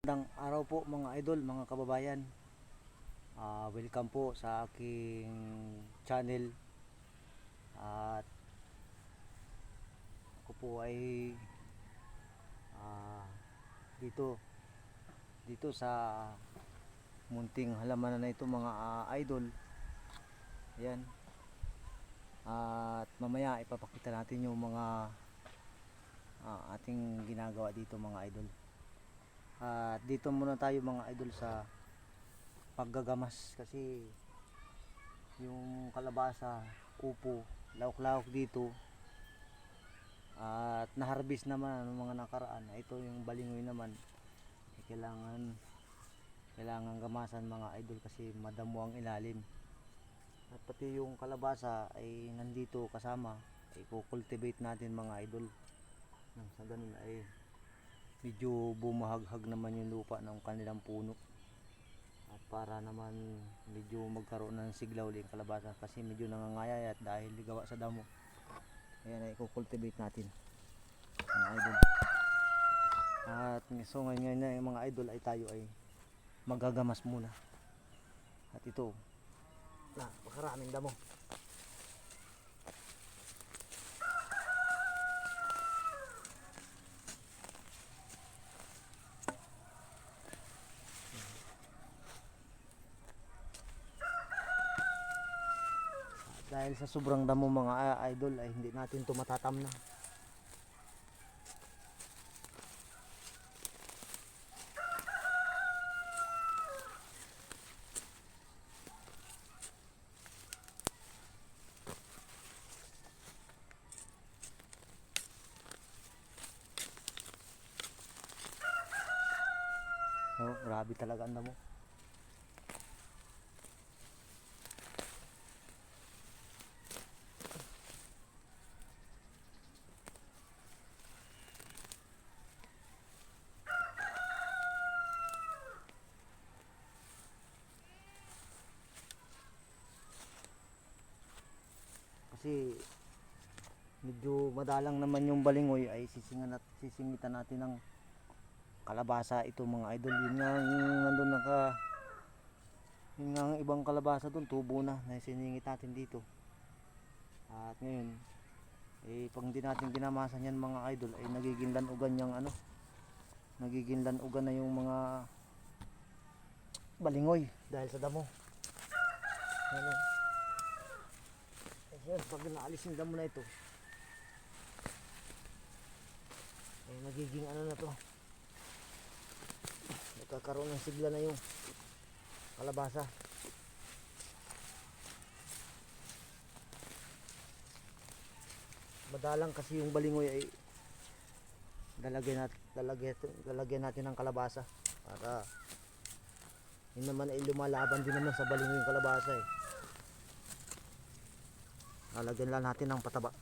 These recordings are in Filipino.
Magandang araw po mga idol, mga kababayan. Welcome po sa aking channel. At ako po ay ah, dito dito sa munting halamanan na ito mga idol. Ayan. At mamaya ipapakita natin yung mga ating ginagawa dito mga idol. At dito muna tayo mga idol sa paggagamas kasi yung kalabasa, upo, lauk-lauk dito at na-harvest naman ng mga nakaraan. Ito yung balingoy naman, kailangan gamasan mga idol kasi madamo ang ilalim. At pati yung kalabasa ay nandito kasama, ay kukultivate natin mga idol nang sa ganun ay medyo bumahaghag naman yung lupa ng kanilang puno. At para naman medyo magkaroon ng sigla ulit yung kalabasa kasi medyo nangangayayat dahil gawa sa damo. Ayan ay kukultivate natin mga idol. At so ngayon na yung mga idol ay tayo ay magagamas muna. At ito na makaraming damo. Dahil sa sobrang damo mga idol ay hindi natin ito matatamna. Oh, grabe talaga ang damo. Kasi medyo madalang naman yung balingoy ay sisingitan natin ng kalabasa ito mga idol. Yun nga nandun yun nga ang ibang kalabasa dun tubo na siningit natin dito. At ngayon pag hindi natin ginamasan yan mga idol ay nagiging lanugan yung nagiging lanugan na yung mga balingoy dahil sa damo. Ayan, pag naalis yung damo na ito ay nagiging na to, nagkakaroon ng sigla na yung kalabasa. Madalang kasi yung balingoy ay lalagyan natin ng kalabasa para yun naman ay lumalaban din naman sa balingoy yung kalabasa lalagyan lang natin ng pataba.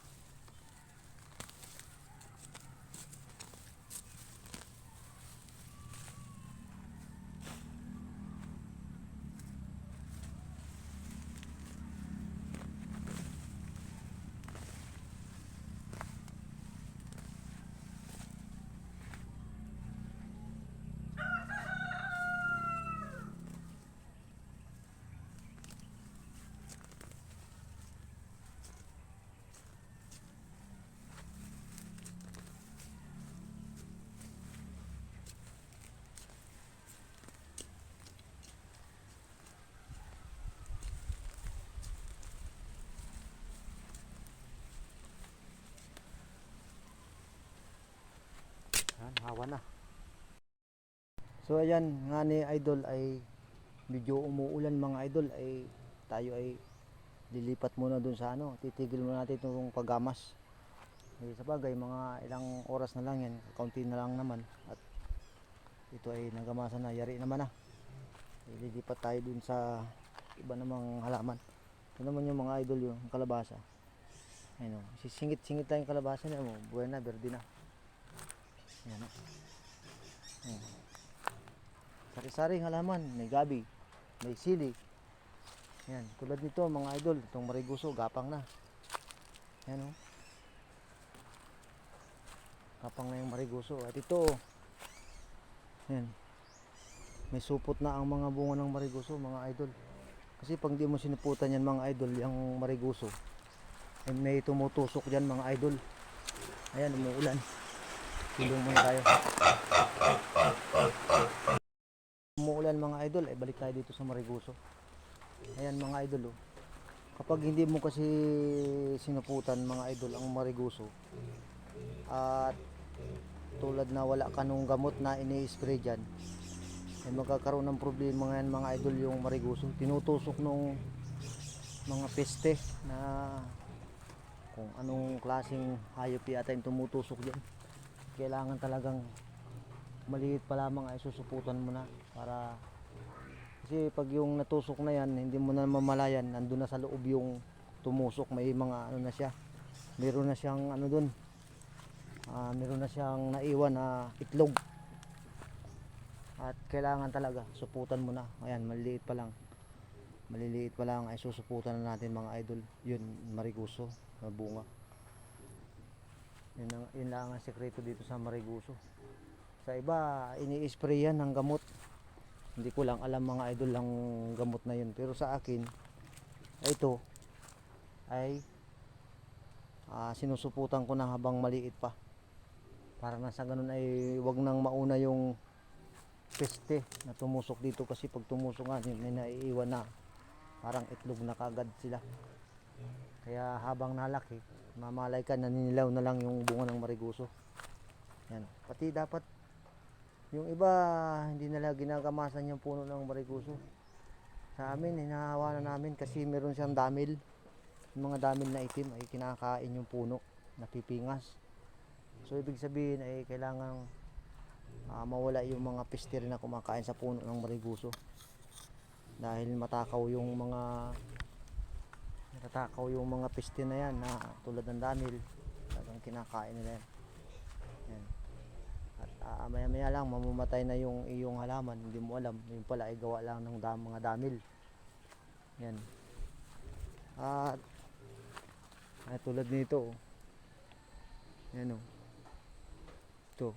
Hawa na. So ayan nga ni idol ay medyo umuulan mga idol ay tayo ay lilipat muna dun sa titigil muna natin itong paggamas. Sa bagay mga ilang oras na lang yan, kaunti na lang naman at ito ay nagamasan na, yari naman na. Lilipat tayo dun sa iba namang halaman. Ito naman yung mga idol yung kalabasa. Ayun, sisingit-singit lang yung kalabasa niya, buhay na, berde na. Ayan. Sari-saring halaman, may gabi, may sili. Yan, tulad nito mga idol, itong mariguso, gapang na. Yan gapang na yung mariguso. At ito, yan, may supot na ang mga bunga ng mariguso mga idol. Kasi pag di mo sinuputan yan mga idol, yung mariguso, ay may tumutusok dyan mga idol. Ayan, umuulan. Tulong muna tayo. Umuulan mga idol, ay balik tayo dito sa mariguso. Ayan mga idol, oh. Kapag hindi mo kasi sinuputan mga idol ang mariguso, at tulad na wala ka nung gamot na ini-spray dyan, ay magkakaroon ng problema ngayon mga idol yung mariguso. Tinutusok nung mga peste na kung anong klaseng hayop yata yung tumutusok dyan. Kailangan talagang maliit pa lamang ay susuputan mo na, para kasi pag yung natusok na yan, hindi mo na mamalayan, nandun na sa loob yung tumusok. May mga ano na siya, meron na siyang ano dun, meron na siyang naiwan na itlog, at kailangan talaga suputan mo na. Ayan, maliliit pa lang ay susuputan na natin mga idol. Yun, mariguso na bunga. Yun lang ang sekreto dito sa mariguso. Sa iba ini-spray yan ng gamot, hindi ko lang alam mga idol ang gamot na yun, pero sa akin ito ay sinusuputan ko na habang maliit pa, para na sa ganun ay wag nang mauna yung peste na tumusok dito. Kasi pag tumusok nga, may naiiwan na parang itlog na kagad sila. Kaya habang nalaki, mamalay ka, naninilaw na lang yung bunga ng mariguso. Yan. Pati dapat yung iba hindi nila ginagamasan yung puno ng mariguso. Sa amin, hinahawa na namin kasi meron siyang damil. Yung mga damil na itim ay kinakain yung puno, napipingas. So ibig sabihin ay kailangan mawala yung mga peste rin na kumakain sa puno ng mariguso. Dahil matakaw yung mga peste na yan, na tulad ng damil, talagang kinakain nila yan. Yan. At maya maya lang mamamatay na yung iyong halaman, hindi mo alam, yung pala ay gawa lang ng mga damil. Yan. At ay tulad nito, oh. Yan, oh. Ito,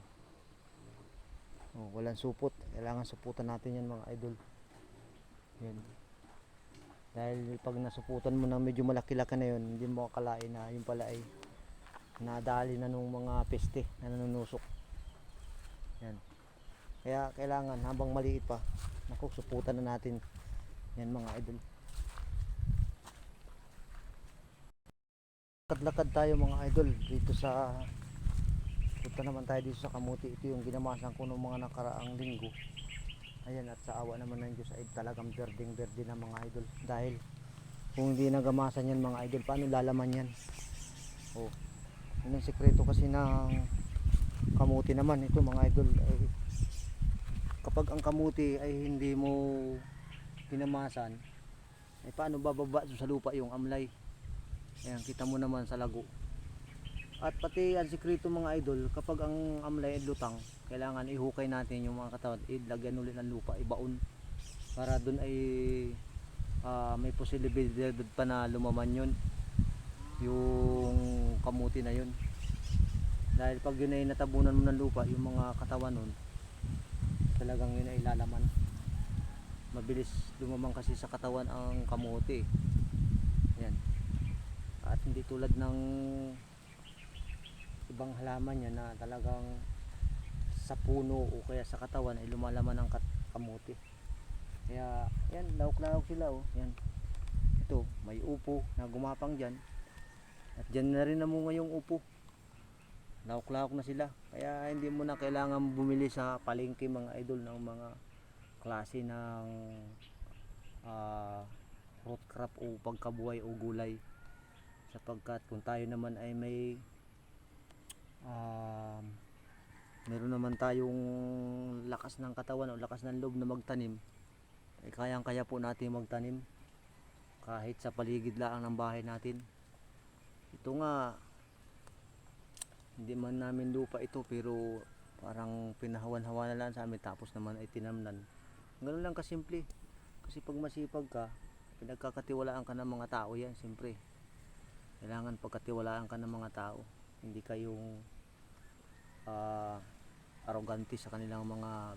oh, walang supot. Kailangan suputan natin yan mga idol. Yan. Dahil pag nasuputan mo na medyo malaki-laki na yun, hindi mo akalain na yung pala ay nadali na nung mga peste na nanunusok. Yan. Kaya kailangan habang maliit pa, naku, suputan na natin yan mga idol. Lakad-lakad tayo mga idol dito sa, punta naman tayo dito sa kamuti. Ito yung ginamasan ko noong mga nakaraang linggo. Ayan, at sa awa naman ng Diyos ay talagang berdeng-berde na mga idol. Dahil kung hindi nagamasan yan mga idol, paano lalaman yan? Oh, yun ang sekreto kasi ng kamuti naman. Ito mga idol, ay kapag ang kamuti ay hindi mo ginamasan, ay paano bababa sa lupa yung amlay? Ayan, kita mo naman sa lago. At pati ang sikreto mga idol, kapag ang amlay ay lutang, kailangan ihukay natin yung mga katawan, ilagyan ulit ng lupa, ibaon, para dun ay may posibilidad pa na lumaman yun, yung kamuti na yun. Dahil pag yun ay natabunan mo ng lupa, yung mga katawan nun, talagang yun ay lalaman. Mabilis lumamang kasi sa katawan ang kamuti. Yan. At hindi tulad ng ibang halaman yan na talagang sa puno o kaya sa katawan ay lumalaman ang kamuti. Kaya yan, lawak-lawak sila, oh. Yan. Ito, may upo na gumapang dyan. At dyan na rin namunga yung upo. Lawak-lawak na sila. Kaya hindi mo na kailangan bumili sa palengke mga idol ng mga klase ng root crop o pagkabuhay o gulay. Sapagkat kung tayo naman ay meron naman tayong lakas ng katawan o lakas ng loob na magtanim, ay kayang kaya po natin magtanim kahit sa paligid lang ng bahay natin. Ito nga, hindi man namin lupa ito, pero parang pinahawan-hawa na lang sa amin, tapos naman ay tinamnan. Ganun lang kasimple. Kasi pag masipag ka, pinagkakatiwalaan ka ng mga tao yan. Siyempre kailangan pagkatiwalaan ka ng mga tao, hindi kayong arrogante sa kanilang mga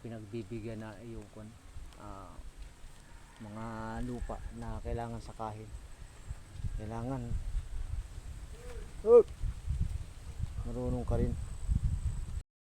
pinagbibigyan na yung mga lupa na kailangan sakahin. Kailangan marunong ka rin